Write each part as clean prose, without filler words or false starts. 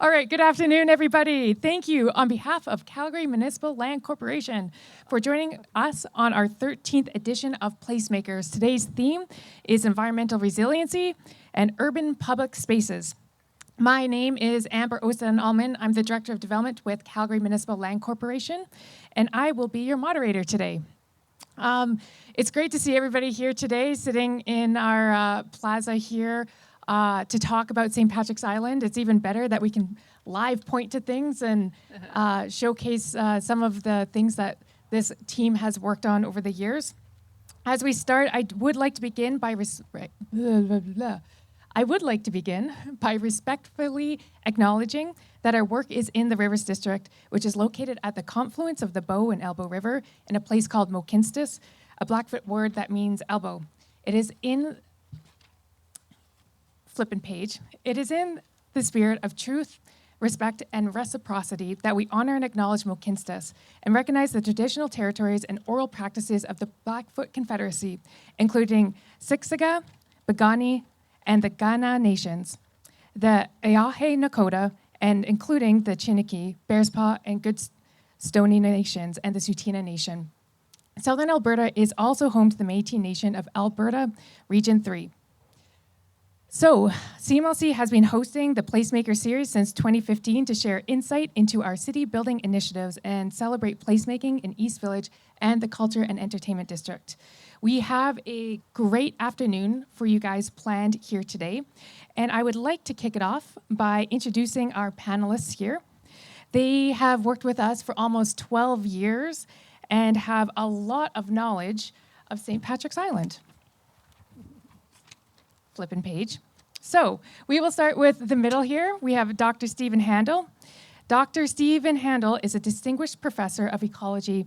All right, good afternoon, everybody. Thank you on behalf of Calgary Municipal Land Corporation for joining us on our 13th edition of Placemakers. Today's theme is environmental resiliency and urban public spaces. My name is Amber Osadan-Ullman. I'm the Director of Development with Calgary Municipal Land Corporation, and I will be your moderator today. It's great to see everybody here today, sitting in our plaza here to talk about St. Patrick's Island. It's even better that we can live point to things and showcase some of the things that this team has worked on over the years. As we start, I would like to begin by respectfully acknowledging that our work is in the Rivers District, which is located at the confluence of the Bow and Elbow River in a place called Mohkinstsis, a Blackfoot word that means elbow. It is in It is in the spirit of truth, respect, and reciprocity that we honor and acknowledge Mohkinstsis and recognize the traditional territories and oral practices of the Blackfoot Confederacy, including Siksika, Piikani, and the Kainai Nations, the Eyahe Nakota, and including the Chiniki, Bearspaw, and Goodstoney Nations, and the Tsuut'ina Nation. Southern Alberta is also home to the Métis Nation of Alberta, Region 3. So, CMLC has been hosting the Placemaker series since 2015 to share insight into our city building initiatives and celebrate placemaking in East Village and the Culture and Entertainment District. We have a great afternoon for you guys planned here today, and I would like to kick it off by introducing our panelists here. They have worked with us for almost 12 years and have a lot of knowledge of St. Patrick's Island. Flippin' page. So we will start with the middle here. We have Dr. Stephen Handel. Dr. Stephen Handel is a distinguished professor of ecology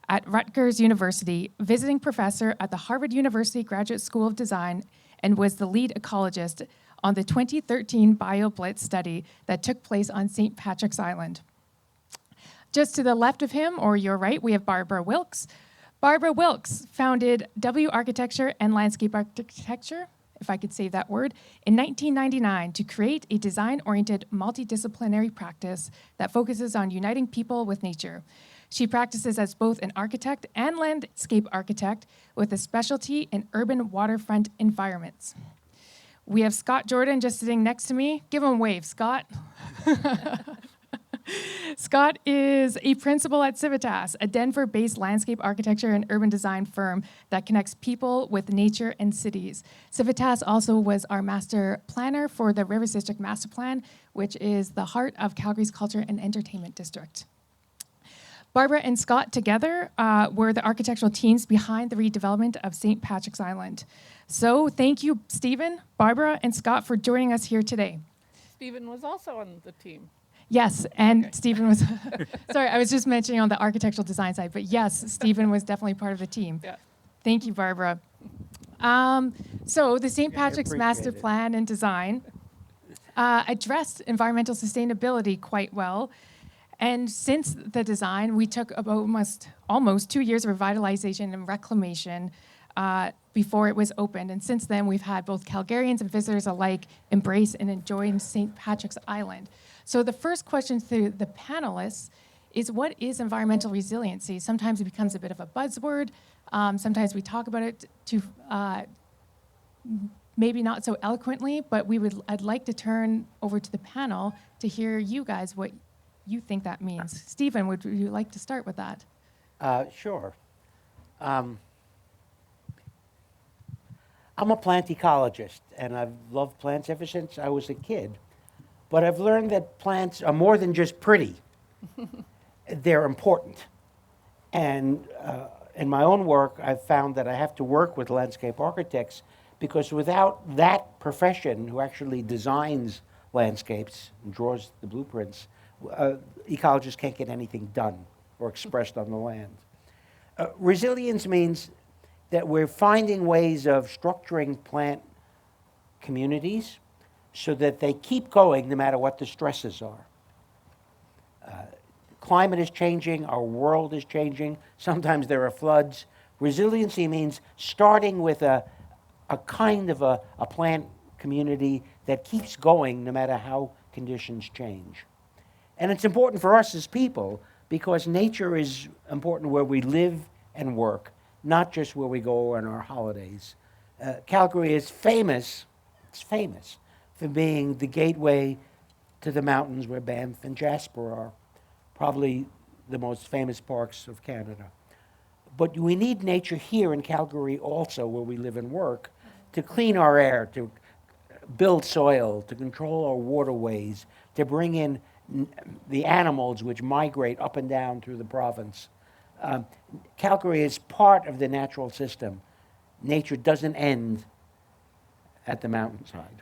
at Rutgers University, visiting professor at the Harvard University Graduate School of Design, and was the lead ecologist on the 2013 BioPhilic study that took place on St. Patrick's Island. Just to the left of him, or your right, we have Barbara Wilks. Barbara Wilks founded W Architecture and Landscape Architecture, if I could say that word, in 1999 to create a design-oriented multidisciplinary practice that focuses on uniting people with nature. She practices as both an architect and landscape architect with a specialty in urban waterfront environments. We have Scott Jordan just sitting next to me. Give him a wave, Scott. Scott is a principal at Civitas, a Denver-based landscape architecture and urban design firm that connects people with nature and cities. Civitas also was our master planner for the Rivers District Master Plan, which is the heart of Calgary's Culture and Entertainment District. Barbara and Scott together were the architectural teams behind the redevelopment of St. Patrick's Island. So thank you, Stephen, Barbara, and Scott for joining us here today. Stephen was also on the team. Yes, and okay. Stephen was, sorry, I was just mentioning on the architectural design side, but yes, Stephen was definitely part of the team. Yeah. Thank you, Barbara. So the St. Patrick's Master Plan and Design addressed environmental sustainability quite well. And since the design, we took about almost 2 years of revitalization and reclamation before it was opened. And since then, we've had both Calgarians and visitors alike embrace and enjoy St. Patrick's Island. So the first question to the panelists is, what is environmental resiliency? Sometimes it becomes a bit of a buzzword. Sometimes we talk about it to maybe not so eloquently, but I'd like to turn over to the panel to hear you guys what you think that means. Stephen, would you like to start with that? Sure. I'm a plant ecologist, and I've loved plants ever since I was a kid. But I've learned that plants are more than just pretty. They're important. And in my own work, I've found that I have to work with landscape architects because without that profession who actually designs landscapes and draws the blueprints, ecologists can't get anything done or expressed on the land. Resilience means that we're finding ways of structuring plant communities so that they keep going no matter what the stresses are. Climate is changing, our world is changing, sometimes there are floods. Resiliency means starting with a kind of a plant community that keeps going no matter how conditions change. And it's important for us as people because nature is important where we live and work, not just where we go on our holidays. Calgary is famous, it's famous for being the gateway to the mountains where Banff and Jasper are, probably the most famous parks of Canada. But we need nature here in Calgary also, where we live and work, to clean our air, to build soil, to control our waterways, to bring in the animals which migrate up and down through the province. Calgary is part of the natural system. Nature doesn't end at the mountainside.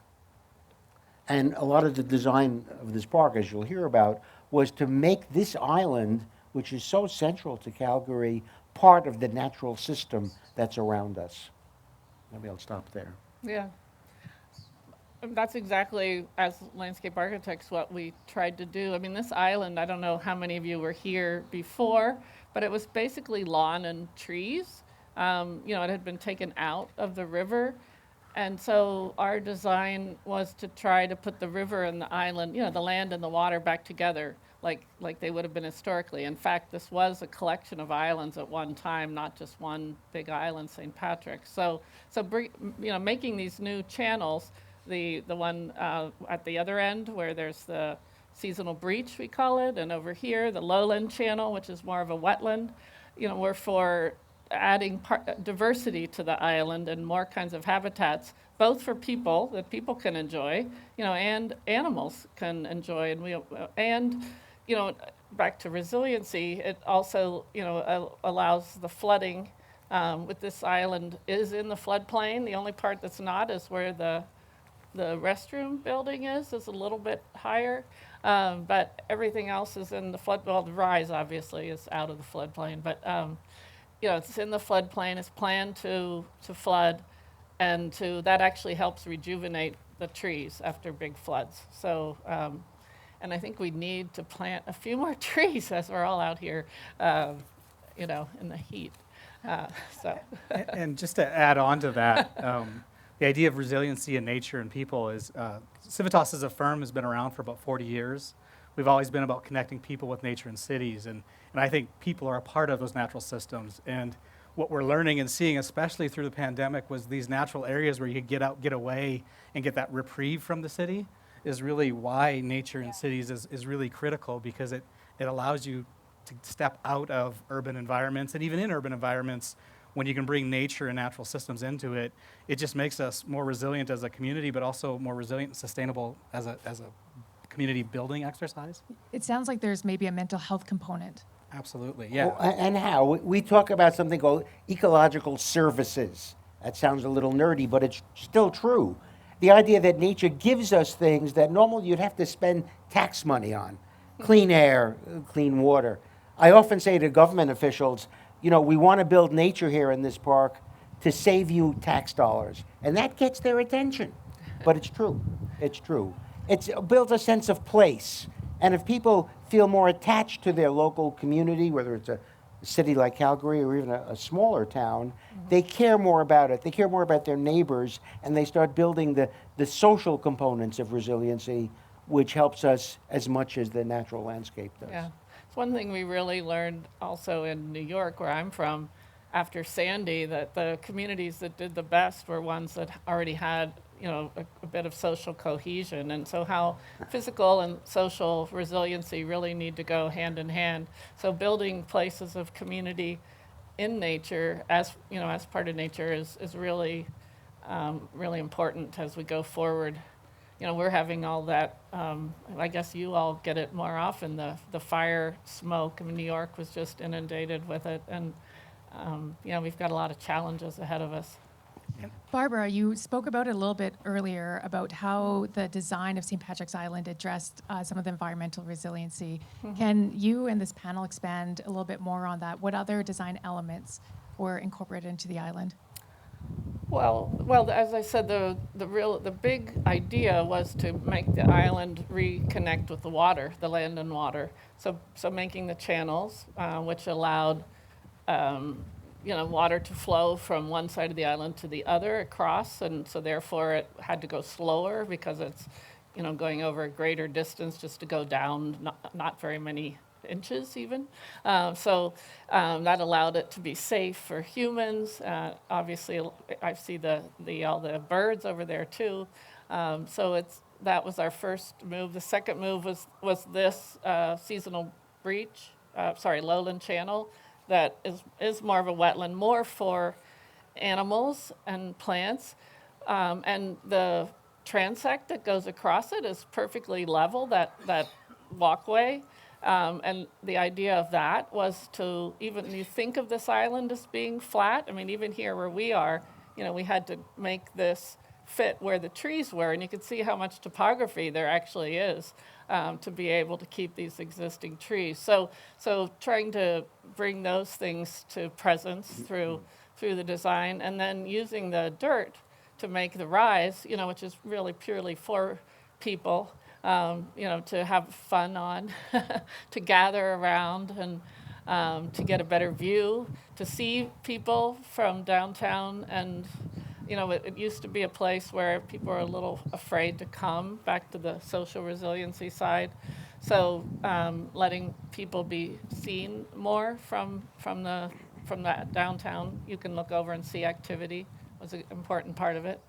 And a lot of the design of this park, as you'll hear about, was to make this island, which is so central to Calgary, part of the natural system that's around us. Maybe I'll stop there. Yeah. That's exactly, as landscape architects, what we tried to do. I mean, this island, I don't know how many of you were here before, but it was basically lawn and trees. It had been taken out of the river. And so our design was to try to put the river and the island, the land and the water back together like they would have been historically. In fact, this was a collection of islands at one time, not just one big island, St. Patrick's. So making these new channels, the one at the other end where there's the seasonal breach, we call it, and over here, the lowland channel, which is more of a wetland, we're for adding diversity to the island and more kinds of habitats, both for people that people can enjoy, and animals can enjoy, and back to resiliency, it also allows the flooding. With this island is in the floodplain. The only part that's not is where the restroom building is a little bit higher, but everything else is in the flood. Well, the rise obviously is out of the floodplain, but it's in the floodplain. It's planned to flood, and that actually helps rejuvenate the trees after big floods. So, and I think we need to plant a few more trees as we're all out here, in the heat. And just to add on to that, the idea of resiliency in nature and people is, Civitas as a firm has been around for about 40 years. We've always been about connecting people with nature and cities, and I think people are a part of those natural systems. And what we're learning and seeing, especially through the pandemic, was these natural areas where you could get out, get away, and get that reprieve from the city is really why nature in cities is really critical, because it allows you to step out of urban environments. And even in urban environments, when you can bring nature and natural systems into it, it just makes us more resilient as a community, but also more resilient and sustainable as a community building exercise. It sounds like there's maybe a mental health component. Absolutely, yeah. Well, and how? We talk about something called ecological services. That sounds a little nerdy, but it's still true. The idea that nature gives us things that normally you'd have to spend tax money on. Clean air, clean water. I often say to government officials, we want to build nature here in this park to save you tax dollars. And that gets their attention. But it's true. It's true. It builds a sense of place. And if people feel more attached to their local community, whether it's a city like Calgary or even a smaller town, they care more about it. They care more about their neighbors, and they start building the social components of resiliency, which helps us as much as the natural landscape does. Yeah. It's one thing we really learned also in New York, where I'm from, after Sandy, that the communities that did the best were ones that already had a bit of social cohesion. And so how physical and social resiliency really need to go hand in hand. So building places of community in nature as part of nature is really, really important as we go forward. We're having all that, I guess you all get it more often, the fire smoke. I mean, New York was just inundated with it. And, we've got a lot of challenges ahead of us. Barbara, you spoke about it a little bit earlier about how the design of St. Patrick's Island addressed some of the environmental resiliency. Mm-hmm. Can you and this panel expand a little bit more on that? What other design elements were incorporated into the island? Well, as I said, the big idea was to make the island reconnect with the water, the land and water. So making the channels, which allowed water to flow from one side of the island to the other across, and so therefore it had to go slower because it's going over a greater distance just to go down, not very many inches even. That allowed it to be safe for humans. Obviously, I see all the birds over there too. That was our first move. The second move was this seasonal lowland channel that is more of a wetland, more for animals and plants. And the transect that goes across it is perfectly level, that walkway. And the idea of that was to, even you think of this island as being flat. I mean, even here where we are, we had to make this fit where the trees were, and you can see how much topography there actually is to be able to keep these existing trees. So trying to bring those things to presence through the design, and then using the dirt to make the rise, which is really purely for people, to have fun on, to gather around and to get a better view, to see people from downtown. And, it used to be a place where people were a little afraid to come, back to the social resiliency side. So letting people be seen more from that downtown, you can look over and see activity was an important part of it.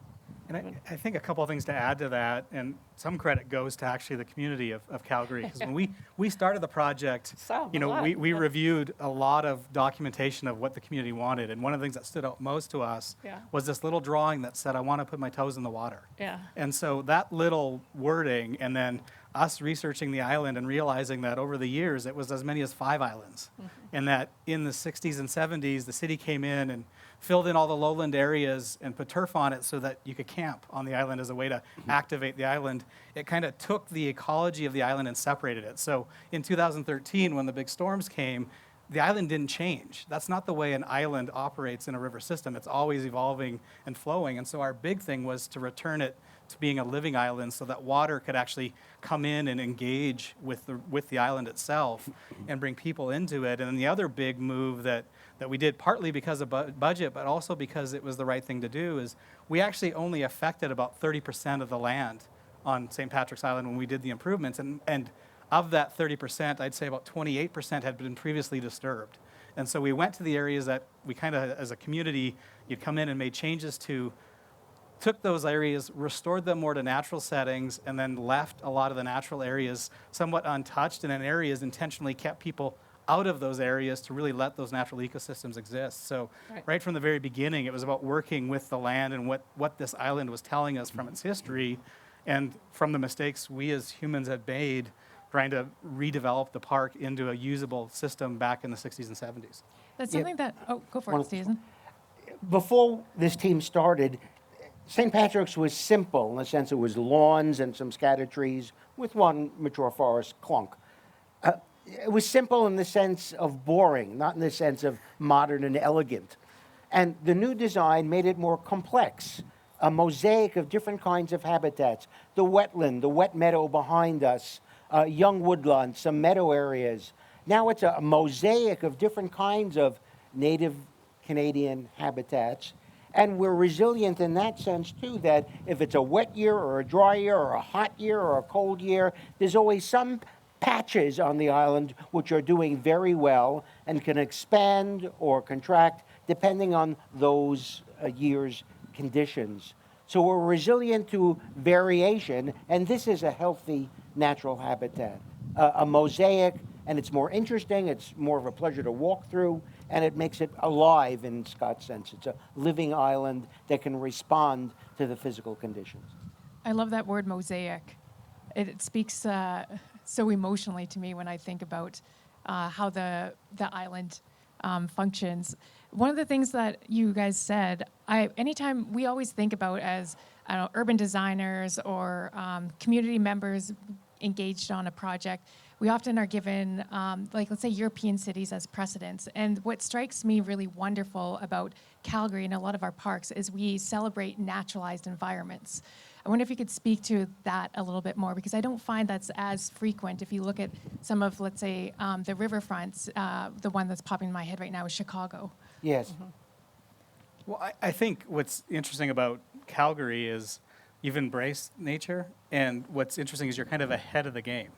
And I think a couple of things to add to that, and some credit goes to actually the community of Calgary, because when we started the project, we reviewed a lot of documentation of what the community wanted, and one of the things that stood out most to us was this little drawing that said, "I want to put my toes in the water." Yeah. And so that little wording, and then us researching the island and realizing that over the years it was as many as 5 islands, and that in the 60s and 70s the city came in and filled in all the lowland areas and put turf on it so that you could camp on the island as a way to activate the island. It kind of took the ecology of the island and separated it. So in 2013, when the big storms came, the island didn't change. That's not the way an island operates in a river system. It's always evolving and flowing. And so our big thing was to return it to being a living island so that water could actually come in and engage with the island itself and bring people into it. And then the other big move that we did, partly because of budget, but also because it was the right thing to do, is we actually only affected about 30% of the land on St. Patrick's Island when we did the improvements. And of that 30%, I'd say about 28% had been previously disturbed. And so we went to the areas that we kind of, as a community, you'd come in and made changes to, took those areas, restored them more to natural settings, and then left a lot of the natural areas somewhat untouched, and in areas intentionally kept people out of those areas to really let those natural ecosystems exist. So right from the very beginning, it was about working with the land and what this island was telling us from its history, and from the mistakes we as humans had made trying to redevelop the park into a usable system back in the 60s and 70s. That's something that, go for it, Susan. Before this team started, St. Patrick's was simple in the sense it was lawns and some scattered trees with one mature forest clunk. It was simple in the sense of boring, not in the sense of modern and elegant. And the new design made it more complex, a mosaic of different kinds of habitats. The wetland, the wet meadow behind us, young woodland, some meadow areas. Now it's a mosaic of different kinds of native Canadian habitats. And we're resilient in that sense, too, that if it's a wet year or a dry year or a hot year or a cold year, there's always some patches on the island which are doing very well and can expand or contract depending on those year's conditions. So we're resilient to variation, and this is a healthy natural habitat, a mosaic, and it's more interesting, it's more of a pleasure to walk through, and it makes it alive in Scott's sense. It's a living island that can respond to the physical conditions. I love that word mosaic. It speaks so emotionally to me when I think about how the island functions. One of the things that you guys said, anytime we always think about as urban designers or community members engaged on a project, we often are given, let's say, European cities as precedents. And what strikes me really wonderful about Calgary and a lot of our parks is we celebrate naturalized environments. I wonder if you could speak to that a little bit more, because I don't find that's as frequent. If you look at some of, let's say, the riverfronts, the one that's popping in my head right now is Chicago. Yes. Well, I think what's interesting about Calgary is you've embraced nature, and what's interesting is you're kind of ahead of the game.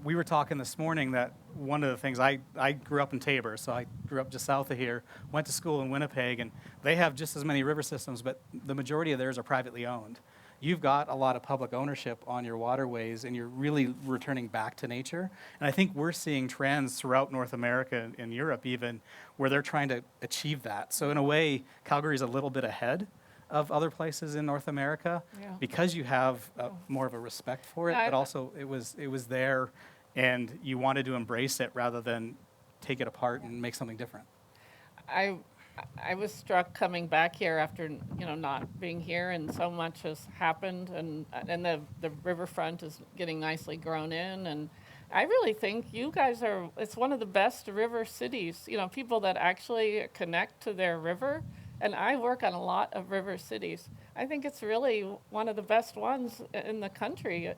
We were talking this morning that one of the things, I grew up in Tabor, so I grew up just south of here, went to school in Winnipeg, and they have just as many river systems, but the majority of theirs are privately owned. You've got a lot of public ownership on your waterways, and you're really returning back to nature. And I think we're seeing trends throughout North America and Europe even, where they're trying to achieve that. So in a way, Calgary's a little bit ahead of other places in North America, Yeah. because you have more of a respect for it, Yeah, but also it was there, and you wanted to embrace it rather than take it apart and make something different. I was struck coming back here after, not being here, and so much has happened, and the riverfront is getting nicely grown in, and I really think you guys it's one of the best river cities, people that actually connect to their river, and I work on a lot of river cities. I think it's really one of the best ones in the country,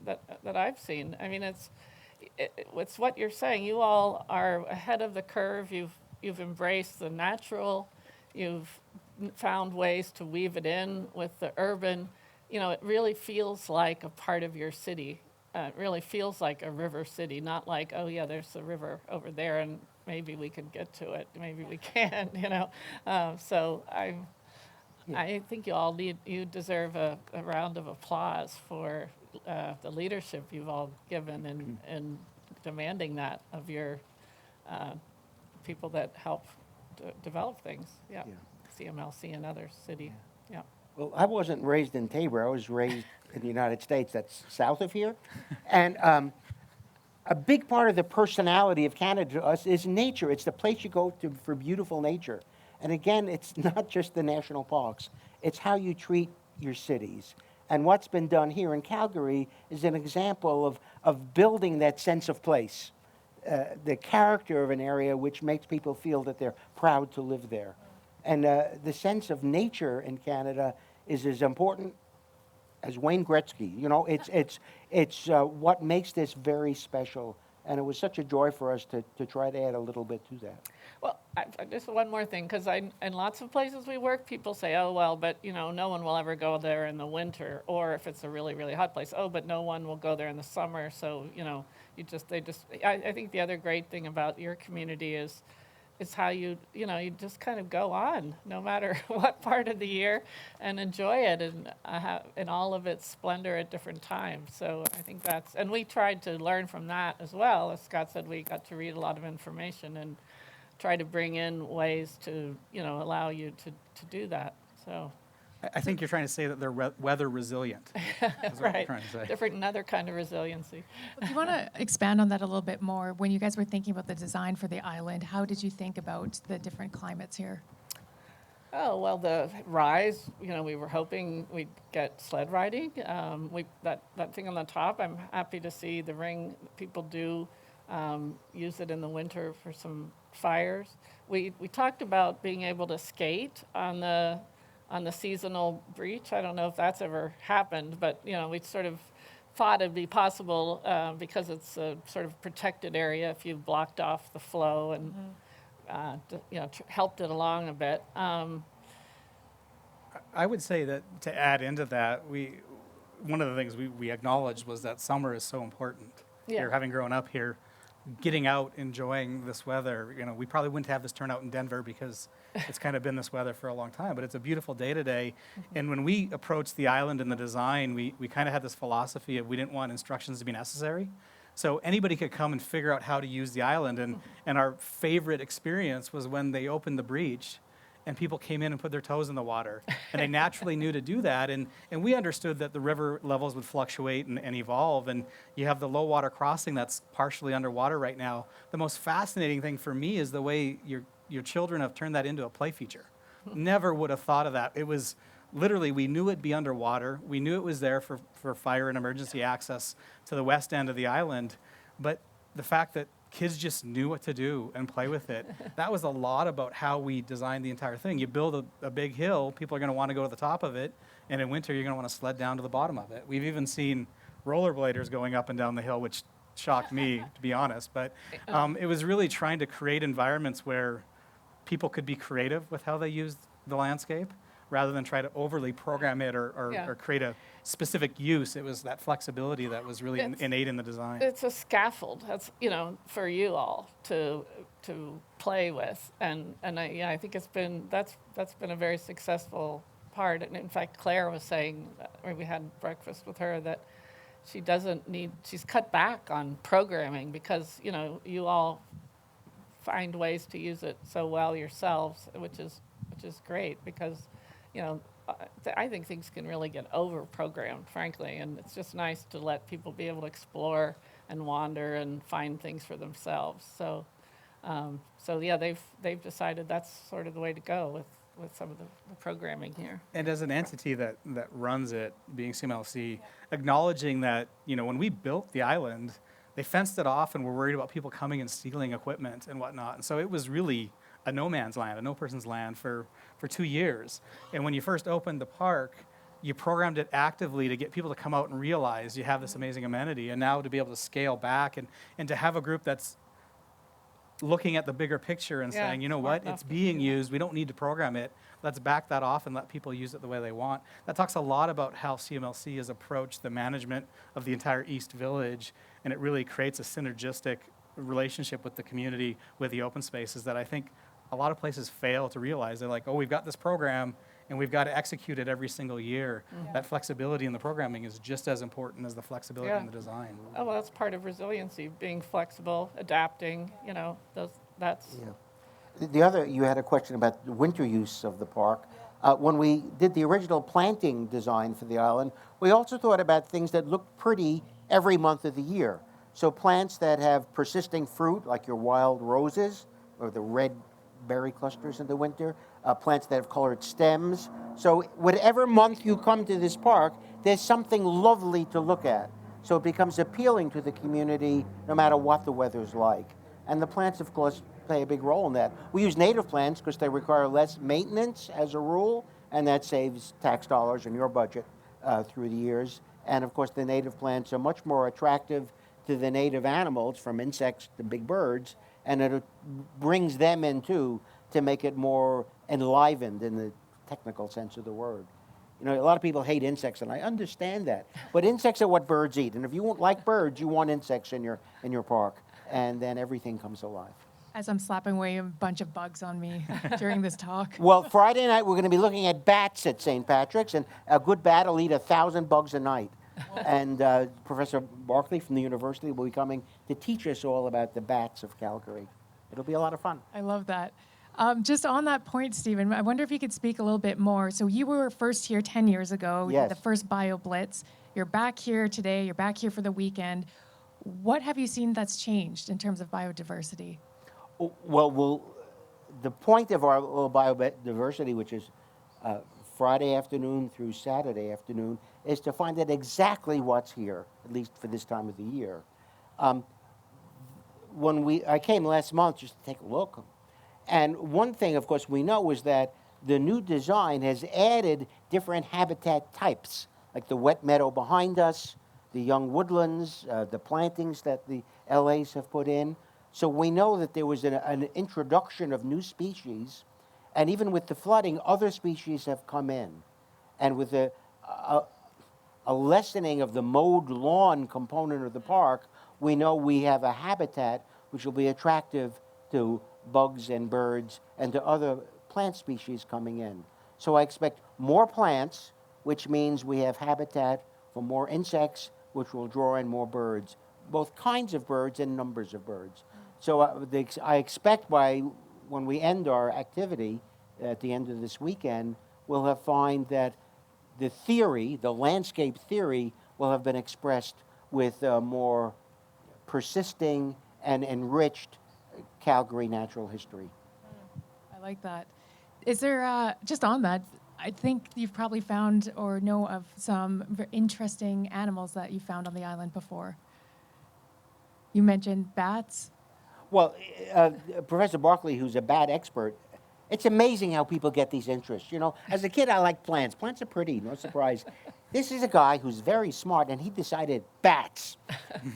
that I've seen. I mean, it's what you're saying. You all are ahead of the curve. You've embraced the natural. You've found ways to weave it in with the urban. It really feels like a part of your city. It really feels like a river city, not like, oh yeah, there's a river over there and maybe we could get to it, maybe we can't, So I think you deserve a round of applause for the leadership you've all given in demanding that of your people that help develop things. Yeah. CMLC and other city. Yeah. Well, I wasn't raised in Tabor. I was raised in the United States. That's south of here. And a big part of the personality of Canada to us is nature. It's the place you go to for beautiful nature. And again, it's not just the national parks. It's how you treat your cities. And what's been done here in Calgary is an example of building that sense of place, the character of an area which makes people feel that they're proud to live there. And the sense of nature in Canada is as important as Wayne Gretzky. It's what makes this very special. And it was such a joy for us to try to add a little bit to that. Well, just one more thing, because in lots of places we work, people say, oh, well, but, no one will ever go there in the winter, or if it's a really, really hot place, oh, but no one will go there in the summer, so, I think the other great thing about your community is how you just kind of go on, no matter what part of the year, and enjoy it in all of its splendor at different times. So I think and we tried to learn from that as well. As Scott said, we got to read a lot of information and try to bring in ways to, allow you to do that. So I think you're trying to say that they're weather resilient. That's what right, you're trying to say. different, another kind of resiliency. Do you want to expand on that a little bit more? When you guys were thinking about the design for the island, how did you think about the different climates here? Oh, well, the rise, we were hoping we'd get sled riding. That thing on the top, I'm happy to see the ring. People do use it in the winter for some fires. We talked about being able to skate on the seasonal breach. I don't know if that's ever happened, but we sort of thought it'd be possible because it's a sort of protected area if you blocked off the flow and helped it along a bit. I would say that to add into that, one of the things we acknowledged was that summer is so important. Yeah. Here, having grown up here, getting out, enjoying this weather. We probably wouldn't have this turnout in Denver because it's kind of been this weather for a long time, but it's a beautiful day today. And when we approached the island and the design, we kind of had this philosophy of we didn't want instructions to be necessary. So anybody could come and figure out how to use the island. And our favorite experience was when they opened the breach and people came in and put their toes in the water. And they naturally knew to do that. And we understood that the river levels would fluctuate and evolve. And you have the low water crossing that's partially underwater right now. The most fascinating thing for me is the way your children have turned that into a play feature. Never would have thought of that. It was literally, we knew it'd be underwater. We knew it was there for fire and emergency access to the west end of the island. But the fact that kids just knew what to do and play with it. That was a lot about how we designed the entire thing. You build a big hill, people are going to want to go to the top of it, and in winter, you're going to want to sled down to the bottom of it. We've even seen rollerbladers going up and down the hill, which shocked me, to be honest. But it was really trying to create environments where people could be creative with how they used the landscape, rather than try to overly program it Yeah. or create a specific use. It was that flexibility that was really It's- innate in the design. It's a scaffold. That's, for you all to play with, and I think that's been a very successful part. And in fact, Claire was saying, when we had breakfast with her, that she's cut back on programming because you all find ways to use it so well yourselves, which is great because I think things can really get over-programmed, frankly, and it's just nice to let people be able to explore and wander and find things for themselves. So yeah, they've decided that's sort of the way to go with some of the programming here. And as an entity that runs it, being CMLC, acknowledging that, when we built the island, they fenced it off and were worried about people coming and stealing equipment and whatnot. And so it was really a no man's land, a no person's land for 2 years. And when you first opened the park, you programmed it actively to get people to come out and realize you have this amazing amenity. And now to be able to scale back and to have a group that's looking at the bigger picture and Yeah, saying, you know smart what, enough it's to being do that. used. We don't need to program it. Let's back that off and let people use it the way they want. That talks a lot about how CMLC has approached the management of the entire East Village, and it really creates a synergistic relationship with the community, with the open spaces that I think a lot of places fail to realize. They're like, oh, we've got this program, and we've got to execute it every single year. That flexibility in the programming is just as important as the flexibility Yeah. in the design. Oh, well, that's part of resiliency, being flexible, adapting, that's, Yeah. The other, you had a question about the winter use of the park. When we did the original planting design for the island, we also thought about things that look pretty every month of the year. So plants that have persisting fruit, like your wild roses, or the red berry clusters in the winter, plants that have colored stems. So whatever month you come to this park, there's something lovely to look at. So it becomes appealing to the community no matter what the weather's like. And the plants, of course, play a big role in that. We use native plants because they require less maintenance as a rule, and that saves tax dollars in your budget through the years. And of course, the native plants are much more attractive to the native animals, from insects to big birds, and it brings them in too to make it more enlivened in the technical sense of the word. A lot of people hate insects, and I understand that. But insects are what birds eat, and if you won't like birds, you want insects in your park, and then everything comes alive. As I'm slapping away a bunch of bugs on me during this talk. Well, Friday night we're going to be looking at bats at St. Patrick's, and a good bat will eat 1,000 bugs a night. And Professor Barkley from the university will be coming to teach us all about the bats of Calgary. It'll be a lot of fun. I love that. Just on that point, Stephen, I wonder if you could speak a little bit more. So you were first here 10 years ago. We did Yes. the first Bio Blitz. You're back here today. You're back here for the weekend. What have you seen that's changed in terms of biodiversity? Well, the point of our little biodiversity, which is Friday afternoon through Saturday afternoon, is to find out exactly what's here, at least for this time of the year. I came last month just to take a look, and one thing, of course, we know is that the new design has added different habitat types, like the wet meadow behind us, the young woodlands, the plantings that the LAs have put in. So we know that there was an introduction of new species, and even with the flooding, other species have come in. And with a lessening of the mowed lawn component of the park, we know we have a habitat which will be attractive to bugs and birds and to other plant species coming in. So I expect more plants, which means we have habitat for more insects, which will draw in more birds, both kinds of birds and numbers of birds. So I expect when we end our activity at the end of this weekend, we'll find that the landscape theory, will have been expressed with more persisting and enriched Calgary natural history. I like that. Is there, just on that, I think you've probably found or know of some interesting animals that you found on the island before. You mentioned bats. Well, Professor Barkley, who's a bat expert, it's amazing how people get these interests. As a kid, I liked plants. Plants are pretty, no surprise. This is a guy who's very smart, and he decided bats.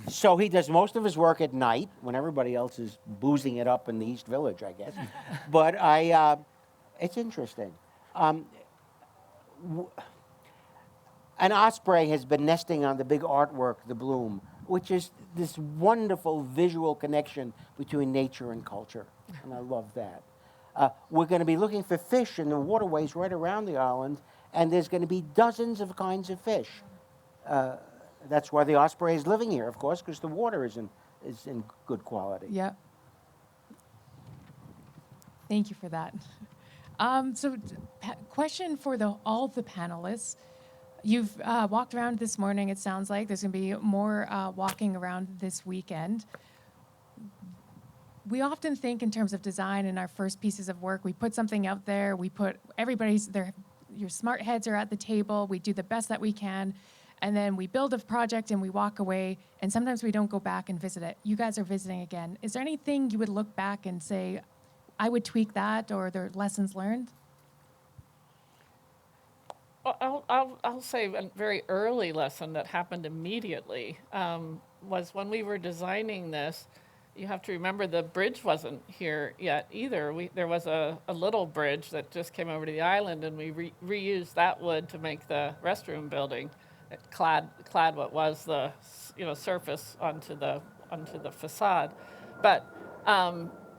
So he does most of his work at night when everybody else is boozing it up in the East Village, I guess. But it's interesting. an osprey has been nesting on the big artwork, the bloom, which is this wonderful visual connection between nature and culture, and I love that. We're going to be looking for fish in the waterways right around the island, and there's going to be dozens of kinds of fish. That's why the osprey is living here, of course, because the water is in good quality. Yeah. Thank you for that. Question for all of the panelists. You've walked around this morning, it sounds like. There's going to be more walking around this weekend. We often think in terms of design in our first pieces of work. We put something out there. We put your smart heads are at the table. We do the best that we can. And then we build a project and we walk away. And sometimes we don't go back and visit it. You guys are visiting again. Is there anything you would look back and say, I would tweak that, or there are lessons learned? I'll say a very early lesson that happened immediately was when we were designing this. You have to remember the bridge wasn't here yet either. There was a little bridge that just came over to the island, and we reused that wood to make the restroom building. It clad what was the surface onto the facade, but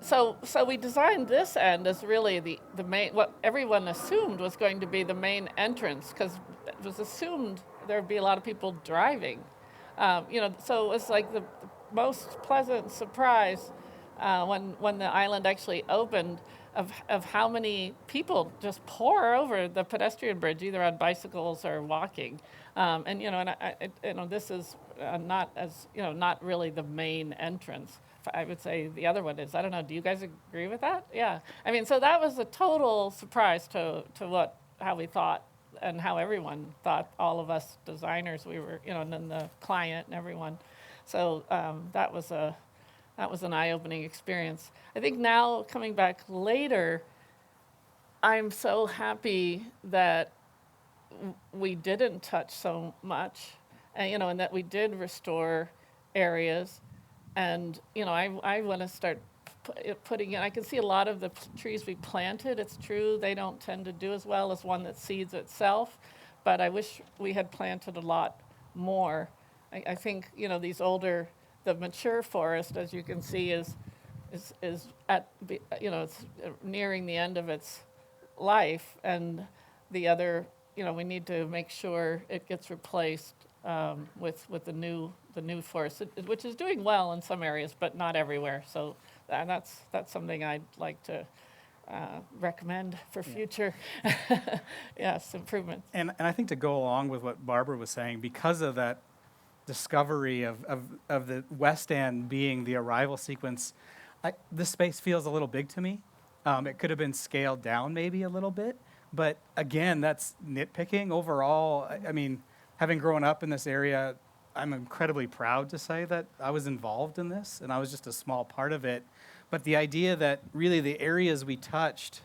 so we designed this end as really the main, what everyone assumed was going to be the main entrance, because it was assumed there would be a lot of people driving. So it was like the most pleasant surprise when the island actually opened of how many people just pour over the pedestrian bridge, either on bicycles or walking. This is not really the main entrance. I would say the other one is. I don't know. Do you guys agree with that? Yeah. I mean, so that was a total surprise to how we thought and how everyone thought. All of us designers, we were, and then the client and everyone. So that was an eye-opening experience. I think now coming back later, I'm so happy that we didn't touch so much, and that we did restore areas. And, I want to start putting in, I can see a lot of the trees we planted. It's true, they don't tend to do as well as one that seeds itself, but I wish we had planted a lot more. I think, these older, the mature forest, as you can see, is at, it's nearing the end of its life, and the other, we need to make sure it gets replaced with the new forest, which is doing well in some areas, but not everywhere. So that's something I'd like to recommend for future improvements. And I think to go along with what Barbara was saying, because of that discovery of the West End being the arrival sequence, this space feels a little big to me. It could have been scaled down maybe a little bit, but again, that's nitpicking. Overall, I mean, having grown up in this area, I'm incredibly proud to say that I was involved in this, and I was just a small part of it. But the idea that really the areas we touched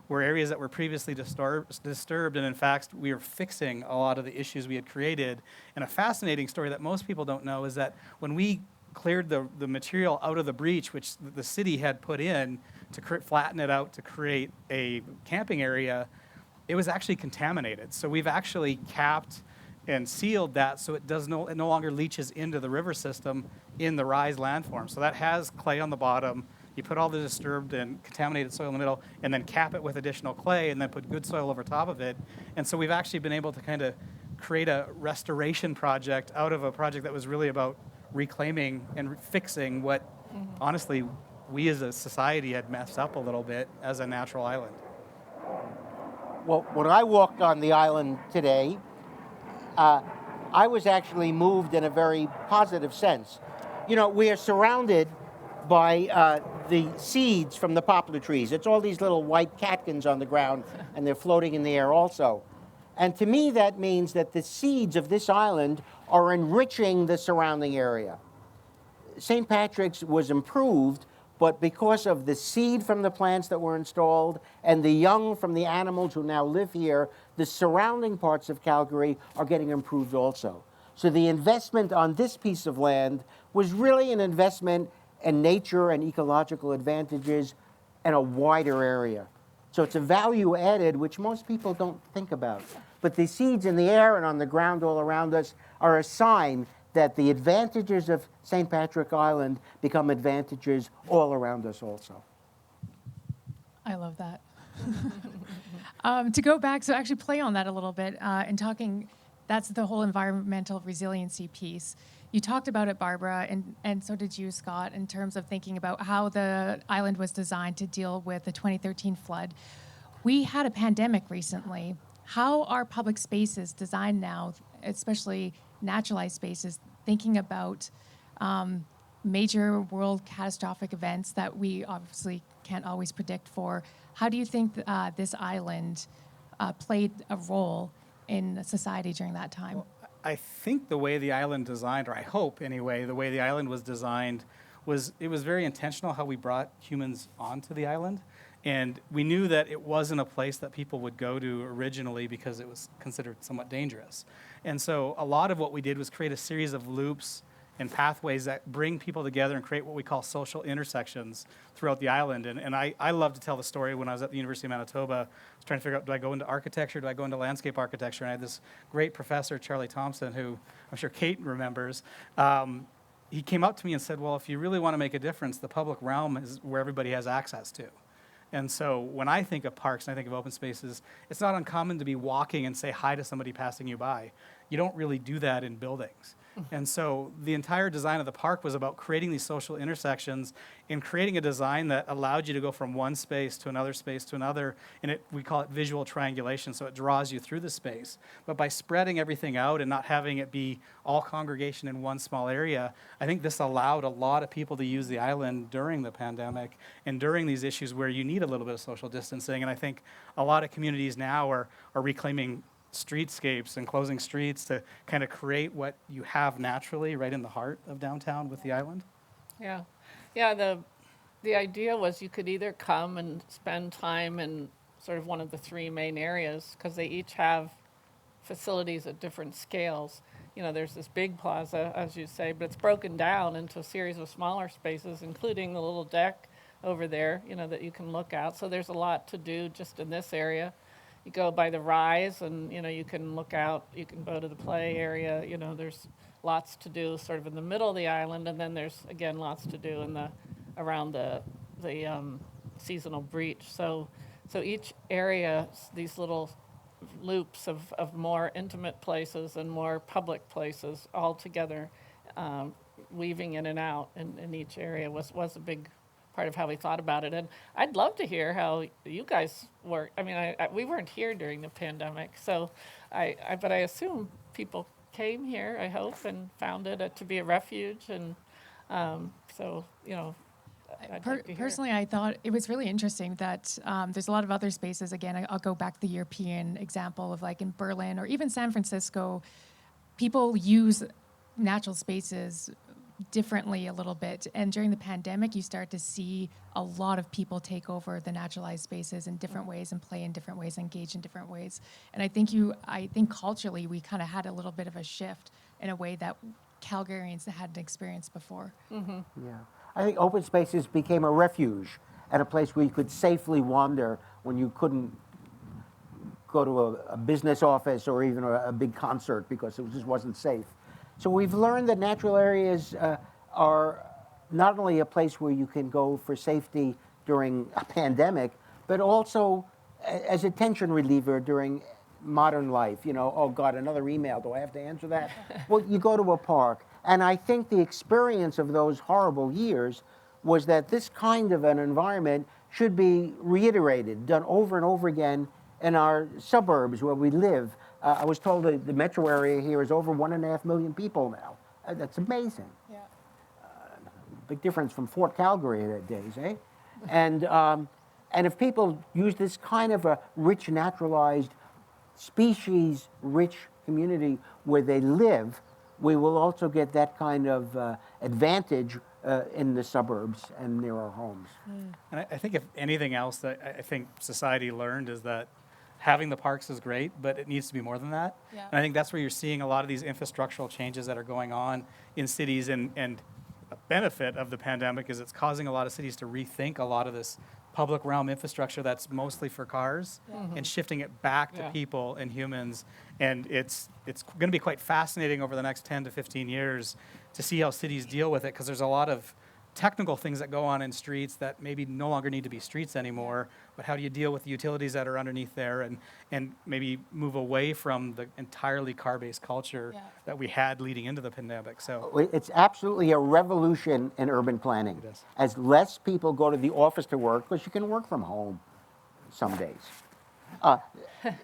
were areas that were previously disturbed, and in fact, we were fixing a lot of the issues we had created. And a fascinating story that most people don't know is that when we cleared the material out of the breach, which the city had put in to flatten it out to create a camping area, it was actually contaminated. So we've actually capped and sealed that so it no longer leaches into the river system in the rise landform. So that has clay on the bottom. You put all the disturbed and contaminated soil in the middle, and then cap it with additional clay, and then put good soil over top of it. And so we've actually been able to kind of create a restoration project out of a project that was really about reclaiming and fixing what, honestly, we as a society had messed up a little bit as a natural island. Well, when I walked on the island today, I was actually moved in a very positive sense. We are surrounded by the seeds from the poplar trees. It's all these little white catkins on the ground, and they're floating in the air also. And to me, that means that the seeds of this island are enriching the surrounding area. St. Patrick's was improved, but because of the seed from the plants that were installed and the young from the animals who now live here, the surrounding parts of Calgary are getting improved also. So the investment on this piece of land was really an investment in nature and ecological advantages in a wider area. So it's a value added, which most people don't think about. but the seeds in the air and on the ground all around us are a sign that the advantages of St. Patrick Island become advantages all around us also. I love that. To go back, so actually play on that a little bit in talking, that's the whole environmental resiliency piece. You talked about it, Barbara, and so did you, Scott, in terms of thinking about how the island was designed to deal with the 2013 flood. We had a pandemic recently. How are public spaces designed now, especially naturalized spaces, thinking about major world catastrophic events that we obviously can't always predict for? How do you think this island played a role in society during that time? Well, I think the way the island designed, or I hope anyway, the way the island was designed was very intentional how we brought humans onto the island. And we knew that it wasn't a place that people would go to originally because it was considered somewhat dangerous. And so a lot of what we did was create a series of loops and pathways that bring people together and create what we call social intersections throughout the island. And I love to tell the story. When I was at the University of Manitoba, I was trying to figure out, do I go into architecture, do I go into landscape architecture? And I had this great professor, Charlie Thompson, who I'm sure Kate remembers. He came up to me and said, well, if you really want to make a difference, the public realm is where everybody has access to. And so when I think of parks and I think of open spaces, it's not uncommon to be walking and say hi to somebody passing you by. You don't really do that in buildings. And so the entire design of the park was about creating these social intersections and creating a design that allowed you to go from one space to another, and we call it visual triangulation, so it draws you through the space. But by spreading everything out and not having it be all congregation in one small area, I think this allowed a lot of people to use the island during the pandemic and during these issues where you need a little bit of social distancing. And I think a lot of communities now are reclaiming streetscapes and closing streets to kind of create what you have naturally right in the heart of downtown with the island. Yeah, yeah. The idea was you could either come and spend time in sort of one of the three main areas, because they each have facilities at different scales. You know, there's this big plaza, as you say, but it's broken down into a series of smaller spaces, including the little deck over there, you know, that you can look out. So there's a lot to do just in this area. You go by the rise and, you know, you can look out, you can go to the play area, you know, there's lots to do sort of in the middle of the island, and then there's, again, lots to do in around the seasonal breach. So each area, these little loops of more intimate places and more public places all together, weaving in and out in each area was a big part of how we thought about it. And I'd love to hear how you guys work. I mean, we weren't here during the pandemic, so but I assume people came here, I hope, and found it to be a refuge. And so, you know, I'd like to hear. Personally, I thought it was really interesting that there's a lot of other spaces. Again, I'll go back to the European example of like in Berlin or even San Francisco, people use natural spaces differently a little bit. And during the pandemic, you start to see a lot of people take over the naturalized spaces in different ways and play in different ways, engage in different ways. And I think culturally, we kind of had a little bit of a shift in a way that Calgarians hadn't experienced before. Mm-hmm. Yeah. I think open spaces became a refuge and a place where you could safely wander when you couldn't go to a business office or even a big concert because it just wasn't safe. So we've learned that natural areas are not only a place where you can go for safety during a pandemic, but also as a tension reliever during modern life. You know, oh God, another email, do I have to answer that? Well, you go to a park. And I think the experience of those horrible years was that this kind of an environment should be reiterated, done over and over again in our suburbs where we live. I was told that the metro area here is over 1.5 million people now. That's amazing. Yeah. Big difference from Fort Calgary in days, eh? And if people use this kind of a rich, naturalized, species-rich community where they live, we will also get that kind of advantage in the suburbs and near our homes. And I think if anything else that I think society learned is that having the parks is great, but it needs to be more than that. Yeah. And I think that's where you're seeing a lot of these infrastructural changes that are going on in cities. And a benefit of the pandemic is it's causing a lot of cities to rethink a lot of this public realm infrastructure that's mostly for cars and shifting it back to Yeah. people and humans. And it's going to be quite fascinating over the next 10 to 15 years to see how cities deal with it, because there's a lot of technical things that go on in streets that maybe no longer need to be streets anymore, but how do you deal with the utilities that are underneath there, and maybe move away from the entirely car-based culture that we had leading into the pandemic. So It's absolutely a revolution in urban planning. It is. As less people go to the office to work, because you can work from home some days.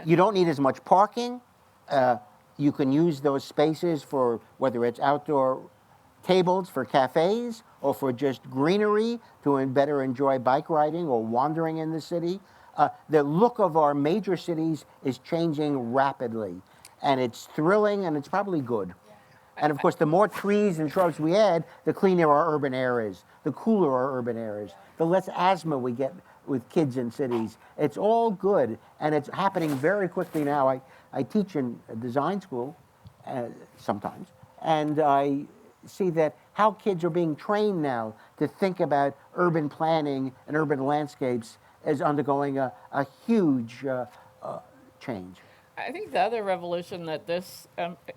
You don't need as much parking. You can use those spaces for whether it's outdoor tables for cafes or for just greenery to better enjoy bike riding or wandering in the city. The look of our major cities is changing rapidly, and it's thrilling, and it's probably good. And of course, the more trees and shrubs we add, the cleaner our urban air is, the cooler our urban air is, the less asthma we get with kids in cities. It's all good, and it's happening very quickly now. I teach in a design school sometimes, and I see that how kids are being trained now to think about urban planning and urban landscapes is undergoing a huge change. I think the other revolution that this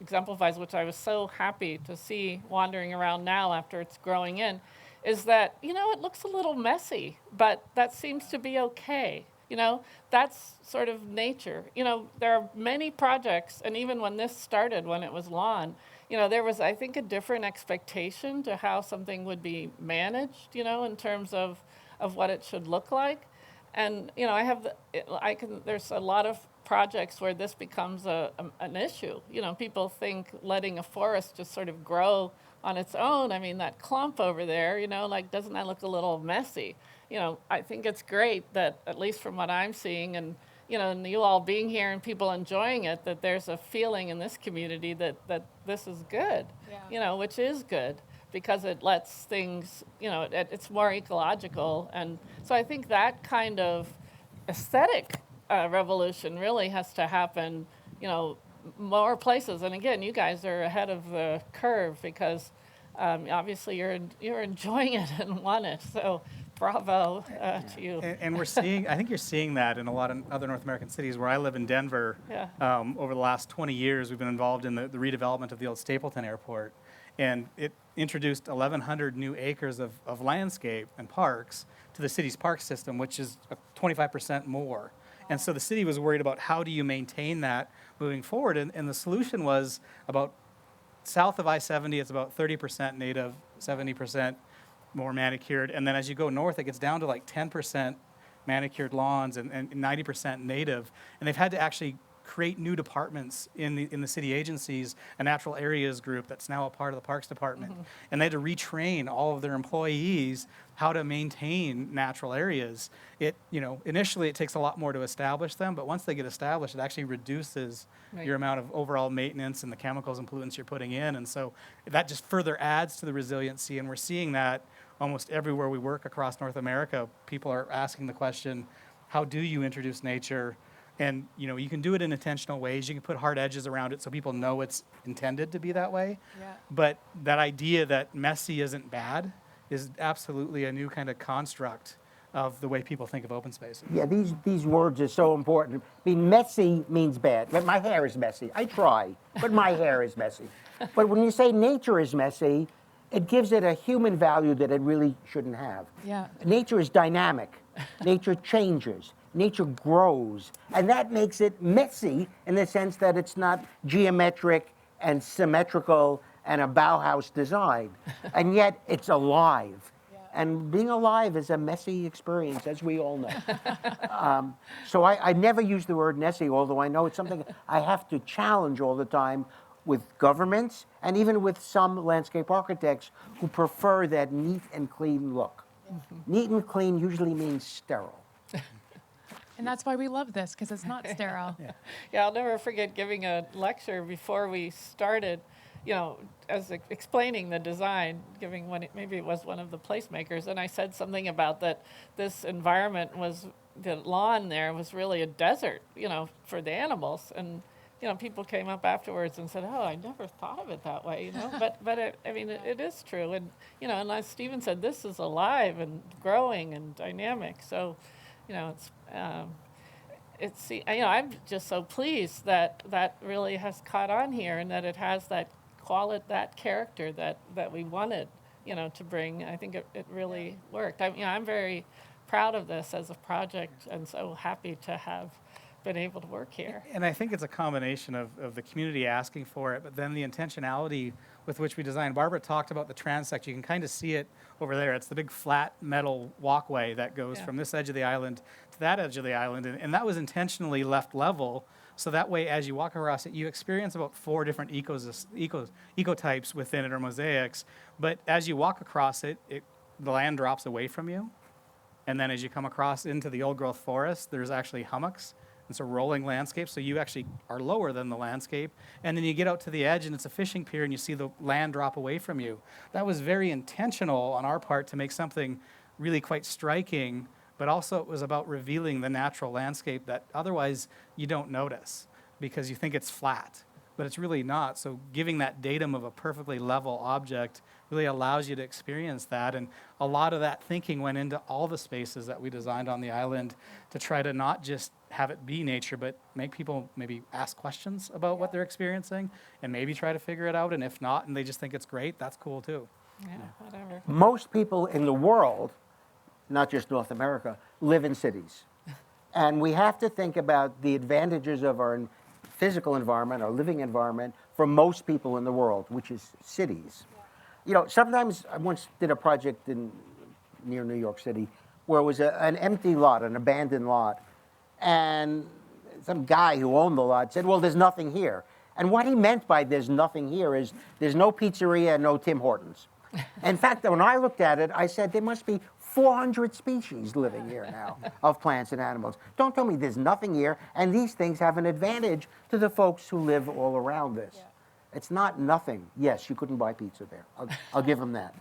exemplifies, which I was so happy to see wandering around now after it's growing in, is that, it looks a little messy, but that seems to be okay. That's sort of nature. There are many projects, and even when this started, when it was lawn, there was, I think, a different expectation to how something would be managed, in terms of what it should look like. And, there's a lot of projects where this becomes an issue. People think letting a forest just sort of grow on its own. I mean, that clump over there, doesn't that look a little messy? I think it's great that, at least from what I'm seeing, and you all being here and people enjoying it, that there's a feeling in this community that this is good, which is good, because it lets things, it's more ecological. And so I think that kind of aesthetic revolution really has to happen, more places. And again, you guys are ahead of the curve, because obviously you're enjoying it and want it. So bravo to you. And we're seeing, I think you're seeing that in a lot of other North American cities. Where I live in Denver, over the last 20 years, we've been involved in the redevelopment of the old Stapleton Airport. And it introduced 1,100 new acres of landscape and parks to the city's park system, which is 25% more. And so the city was worried about how do you maintain that moving forward. And the solution was about south of I-70, it's about 30% native, 70% more manicured. And then as you go north, it gets down to like 10% manicured lawns and 90% native. And they've had to actually create new departments in the city agencies, a natural areas group that's now a part of the Parks Department. And they had to retrain all of their employees how to maintain natural areas. Initially it takes a lot more to establish them, but once they get established, it actually reduces your amount of overall maintenance and the chemicals and pollutants you're putting in. And so that just further adds to the resiliency, and we're seeing that almost everywhere we work across North America. People are asking the question, how do you introduce nature? And you can do it in intentional ways. You can put hard edges around it so people know it's intended to be that way. Yeah. But that idea that messy isn't bad is absolutely a new kind of construct of the way people think of open spaces. Yeah, these words are so important. I mean, messy means bad. But my hair is messy. I try, but my hair is messy. But when you say nature is messy, it gives it a human value that it really shouldn't have. Yeah. Nature is dynamic. Nature changes. Nature grows. And that makes it messy in the sense that it's not geometric and symmetrical and a Bauhaus design. And yet it's alive. And being alive is a messy experience, as we all know. So I never use the word messy, although I know it's something I have to challenge all the time with governments and even with some landscape architects who prefer that neat and clean look. Neat and clean usually means sterile. And that's why we love this, because it's not sterile. Yeah, I'll never forget giving a lecture before we started, as explaining the design, maybe it was one of the Placemakers, and I said something about that this environment the lawn there was really a desert, for the animals. And people came up afterwards and said, "Oh, I never thought of it that way," I mean, it is true, and and as Stephen said, this is alive and growing and dynamic. So, I'm just so pleased that that really has caught on here, and that it has that that character that we wanted, to bring. I think it really worked. I'm very proud of this as a project, and so happy to have been able to work here. And I think it's a combination of the community asking for it, but then the intentionality with which we designed. Barbara talked about the transect. You can kind of see it over there. It's the big flat metal walkway that goes from this edge of the island to that edge of the island. And that was intentionally left level. So that way, as you walk across it, you experience about 4 different ecotypes within it, or mosaics. But as you walk across it, the land drops away from you. And then as you come across into the old growth forest, there's actually hummocks. It's a rolling landscape, so you actually are lower than the landscape. And then you get out to the edge, and it's a fishing pier, and you see the land drop away from you. That was very intentional on our part to make something really quite striking, but also it was about revealing the natural landscape that otherwise you don't notice because you think it's flat, but it's really not. So giving that datum of a perfectly level object really allows you to experience that. And a lot of that thinking went into all the spaces that we designed on the island to try to not just have it be nature, but make people maybe ask questions about what they're experiencing and maybe try to figure it out. And if not, and they just think it's great, that's cool too. Yeah, whatever. Most people in the world, not just North America, live in cities. And we have to think about the advantages of our physical environment, our living environment, for most people in the world, which is cities. Sometimes I once did a project near New York City where it was an empty lot, an abandoned lot. And some guy who owned the lot said, well, there's nothing here. And what he meant by there's nothing here is there's no pizzeria and no Tim Hortons. In fact, when I looked at it, I said there must be 400 species living here now of plants and animals. Don't tell me there's nothing here, and these things have an advantage to the folks who live all around this. Yeah. It's not nothing. Yes, you couldn't buy pizza there. I'll give them that.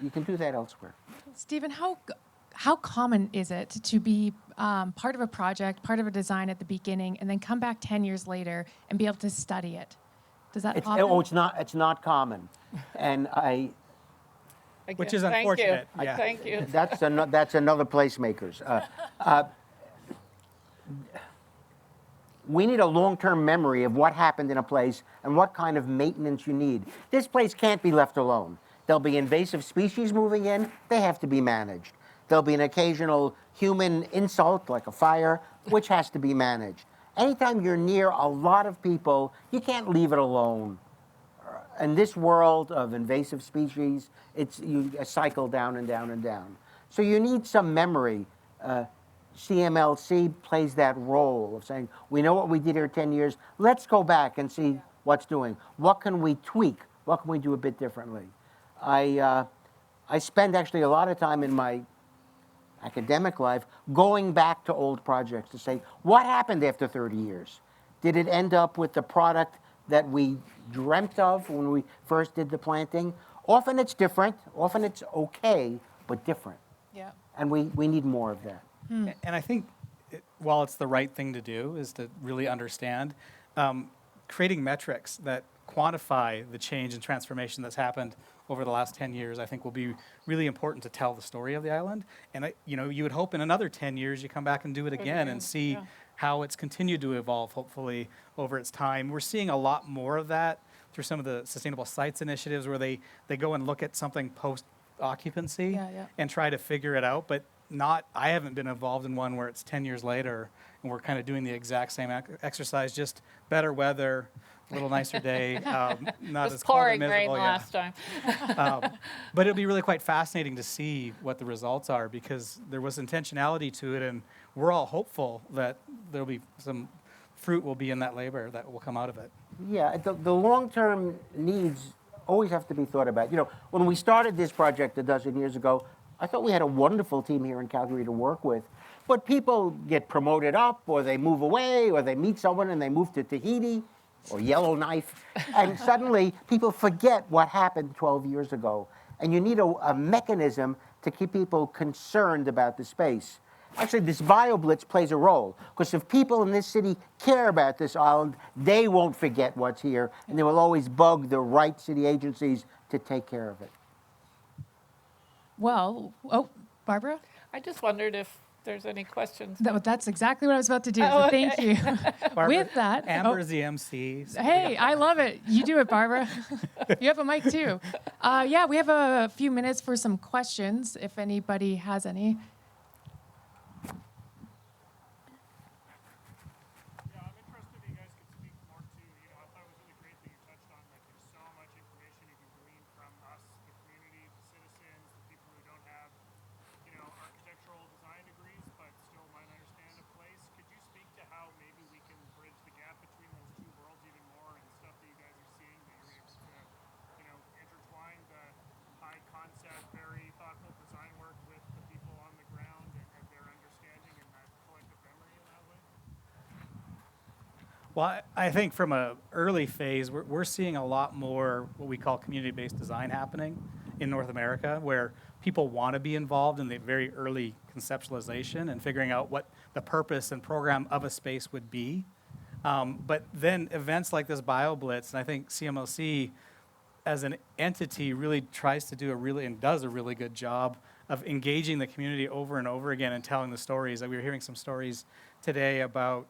You can do that elsewhere. Stephen, how common is it to be part of a project, part of a design at the beginning, and then come back 10 years later and be able to study it? Does that happen? It's not common. And which is unfortunate. Yeah. Thank you. That's another Placemakers. We need a long-term memory of what happened in a place and what kind of maintenance you need. This place can't be left alone. There'll be invasive species moving in. They have to be managed. There'll be an occasional human insult, like a fire, which has to be managed. Anytime you're near a lot of people, you can't leave it alone. In this world of invasive species, you cycle down and down and down. So you need some memory. CMLC plays that role of saying, we know what we did here 10 years. Let's go back and see what's doing. What can we tweak? What can we do a bit differently? I spend actually a lot of time in my academic life going back to old projects to say, what happened after 30 years? Did it end up with the product that we dreamt of when we first did the planting? Often it's different. Often it's okay, but different. Yeah. And we need more of that. And I think while it's the right thing to do is to really understand, creating metrics that quantify the change and transformation that's happened over the last 10 years, I think will be really important to tell the story of the island. And you would hope in another 10 years you come back and do it again and see how it's continued to evolve, hopefully, over its time. We're seeing a lot more of that through some of the sustainable sites initiatives where they go and look at something post-occupancy and try to figure it out. But I haven't been involved in one where it's 10 years later and we're kind of doing the exact same exercise, just better weather, a little nicer day, not as cold and pouring rain miserable. last time. But it'll be really quite fascinating to see what the results are because there was intentionality to it, and we're all hopeful that there'll be some fruit will be in that labor that will come out of it. Yeah, the long-term needs always have to be thought about. When we started this project a dozen years ago, I thought we had a wonderful team here in Calgary to work with. But people get promoted up, or they move away, or they meet someone and they move to Tahiti or Yellowknife. And suddenly people forget what happened 12 years ago. And you need a mechanism to keep people concerned about the space. Actually, this BioBlitz plays a role, because if people in this city care about this island, they won't forget what's here, and they will always bug the right city agencies to take care of it. Well, oh, Barbara? I just wondered if there's any questions. That's exactly what I was about to do, Oh, so thank you. Barbara, With that, Amber's the MC. So hey, I love it. You do it, Barbara. You have a mic too. Yeah, we have a few minutes for some questions, if anybody has any. Yeah, I'm interested if you guys could speak more to, I thought it was really great that you touched on that there's so much information you can glean from us, the community, the citizens, the people who don't have, architectural design degrees, but still might understand a place. Could you speak to how maybe we can bridge the gap between those two worlds even more, and stuff that you guys are seeing that you're able to, intertwine the high concept, very thoughtful design work with the people on the ground and their understanding and that collective memory in that way? Well, I think from an early phase, we're seeing a lot more what we call community-based design happening in North America, where people want to be involved in the very early conceptualization and figuring out what the purpose and program of a space would be. But then events like this BioBlitz, and I think CMLC as an entity really tries to do and does a really good job of engaging the community over and over again and telling the stories. We were hearing some stories today about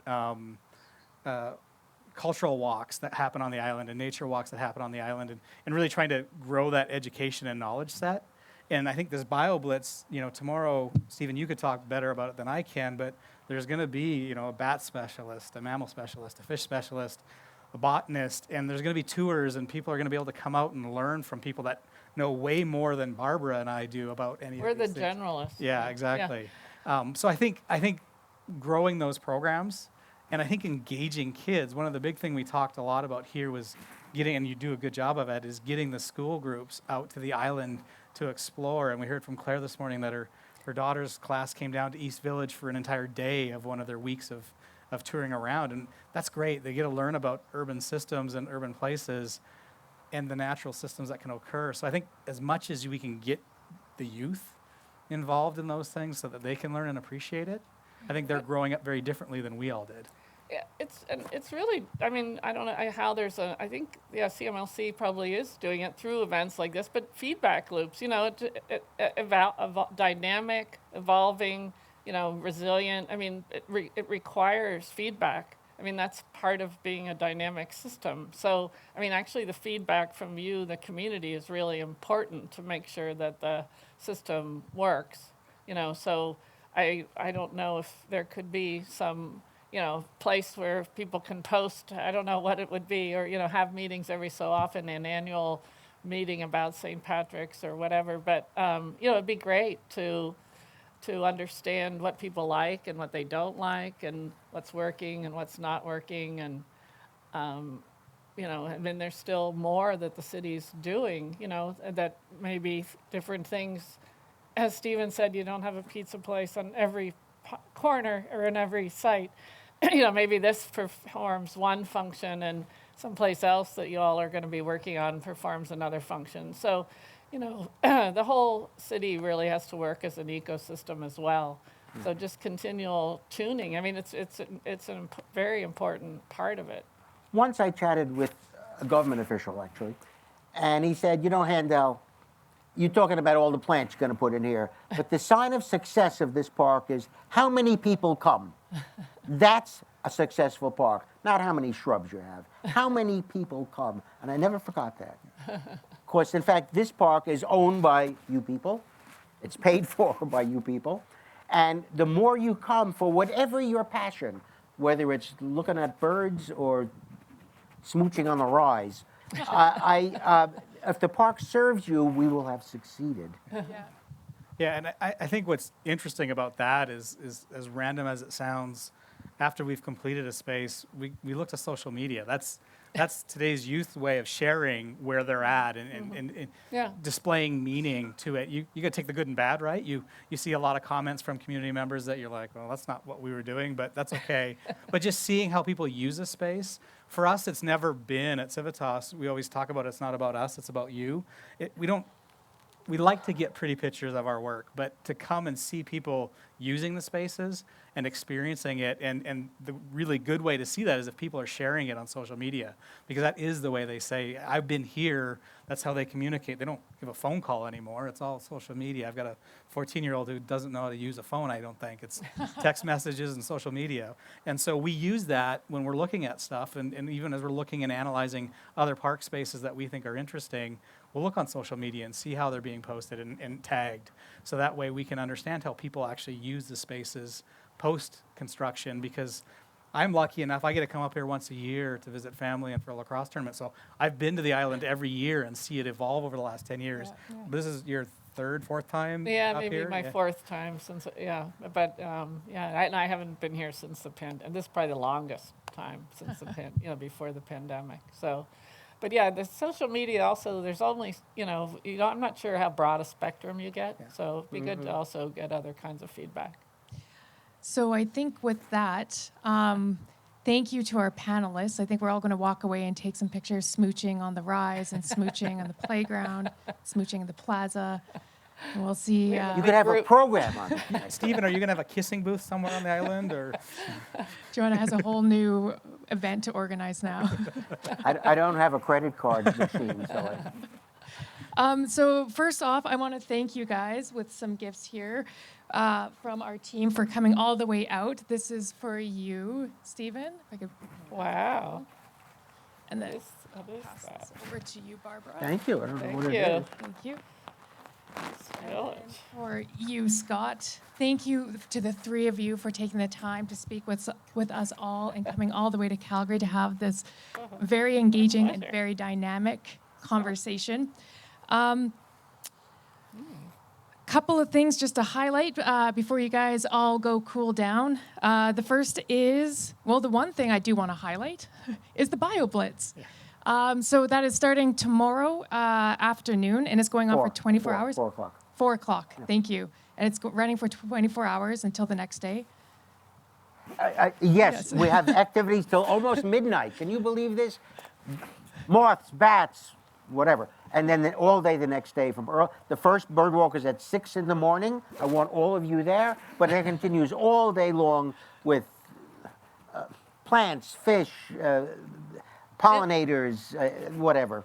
cultural walks that happen on the island and nature walks that happen on the island, and really trying to grow that education and knowledge set. And I think this BioBlitz, tomorrow, Stephen, you could talk better about it than I can, but there's going to be, a bat specialist, a mammal specialist, a fish specialist, a botanist, and there's going to be tours, and people are going to be able to come out and learn from people that know way more than Barbara and I do about any We're of these the things. generalists. Yeah, exactly. So I think growing those programs, and I think engaging kids. One of the big things we talked a lot about here was getting, and you do a good job of it, is getting the school groups out to the island to explore. And we heard from Claire this morning that her daughter's class came down to East Village for an entire day of one of their weeks of touring around. And that's great. They get to learn about urban systems and urban places and the natural systems that can occur. So I think as much as we can get the youth involved in those things so that they can learn and appreciate it, I think they're growing up very differently than we all did. Yeah, it's really, I mean, I don't know how I think, CMLC probably is doing it through events like this, but feedback loops, dynamic, evolving, resilient. I mean, it requires feedback. I mean, that's part of being a dynamic system. So, I mean, actually the feedback from you, the community, is really important to make sure that the system works, so I don't know if there could be some, place where people can post, I don't know what it would be, or, have meetings every so often, an annual meeting about St. Patrick's or whatever. But, it'd be great to understand what people like and what they don't like and what's working and what's not working. And, I mean, there's still more that the city's doing, that maybe different things. As Stephen said, you don't have a pizza place on every corner or in every site. Maybe this performs one function and someplace else that you all are going to be working on performs another function. So, the whole city really has to work as an ecosystem as well. So just continual tuning. I mean, it's a very important part of it. Once I chatted with a government official, actually, and he said, Handel, you're talking about all the plants you're going to put in here, but the sign of success of this park is how many people come. That's a successful park, not how many shrubs you have. How many people come, and I never forgot that. Of course, in fact, this park is owned by you people. It's paid for by you people. And the more you come for whatever your passion, whether it's looking at birds or smooching on the rise, if the park serves you, we will have succeeded. Yeah, and I think what's interesting about that is as random as it sounds, after we've completed a space, we look to social media. That's today's youth way of sharing where they're at and displaying meaning to it. You got to take the good and bad, right? You see a lot of comments from community members that you're like, well, that's not what we were doing, but that's okay. But just seeing how people use a space, for us, it's never been at Civitas. We always talk about it's not about us, it's about you. We don't we like to get pretty pictures of our work, but to come and see people using the spaces and experiencing it, and the really good way to see that is if people are sharing it on social media, because that is the way they say, I've been here. That's how they communicate. They don't give a phone call anymore. It's all social media. I've got a 14-year-old who doesn't know how to use a phone, I don't think. It's text messages and social media. And so we use that when we're looking at stuff, and even as we're looking and analyzing other park spaces that we think are interesting, we'll look on social media and see how they're being posted and tagged. So that way we can understand how people actually use the spaces post-construction, because I'm lucky enough, I get to come up here once a year to visit family and for a lacrosse tournament. So I've been to the island every year and see it evolve over the last 10 years. Yeah. This is your third, fourth time Yeah, up maybe here? my fourth time since, but, and I haven't been here since the and this is probably the longest time since the before the pandemic, so. But yeah, the social media also, there's only, I'm not sure how broad a spectrum you get, so it'd be good to also get other kinds of feedback. So I think with that, thank you to our panelists. I think we're all going to walk away and take some pictures smooching on the rise and smooching on the playground, smooching in the plaza. And we'll see. You could have a program on it. Stephen, are you going to have a kissing booth somewhere on the island, or? Joanna has a whole new event to organize now. I don't have a credit card machine, so So first off, I want to thank you guys with some gifts here from our team for coming all the way out. This is for you, Stephen. If I could, Wow. and then What is pass that? this over to you, Barbara. thank you. I don't know Thank what it you. is. Thank you. Village. And for you, Scott, thank you to the three of you for taking the time to speak with us all and coming all the way to Calgary to have this very engaging and pleasure. very dynamic conversation. Couple of things just to highlight before you guys all go cool down. The first is, well, the one thing I do want to highlight is the BioBlitz. So that is starting tomorrow afternoon, and it's going on for 24 hours. 4 o'clock. 4 o'clock, thank you. And it's running for 24 hours until the next day. Yes, we have activities till almost midnight. Can you believe this? Moths, bats, whatever. And then all day the next day from early. The first bird walk is at 6 in the morning. I want all of you there. But it continues all day long with plants, fish, pollinators, whatever.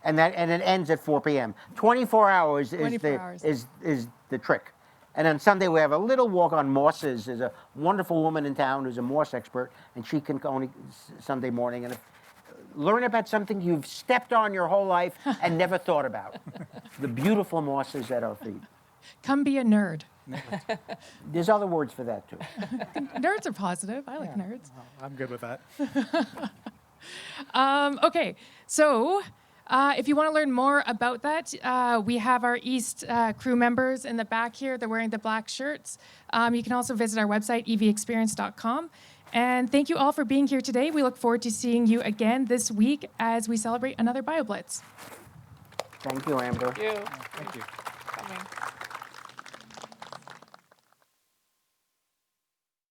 And it ends at 4 p.m. 24 hours is 24 hours. is the trick. And on Sunday we have a little walk on mosses. There's a wonderful woman in town who's a moss expert, and she can only Sunday morning and learn about something you've stepped on your whole life and never thought about. The beautiful mosses at our feet. Come be a nerd. There's other words for that too. Nerds are positive. I like nerds. I'm good with that. Okay, so if you want to learn more about that, we have our East crew members in the back here. They're wearing the black shirts. You can also visit our website, evexperience.com. And thank you all for being here today. We look forward to seeing you again this week as we celebrate another BioBlitz. Thank you, Amber. Thank you. Thank you. Coming.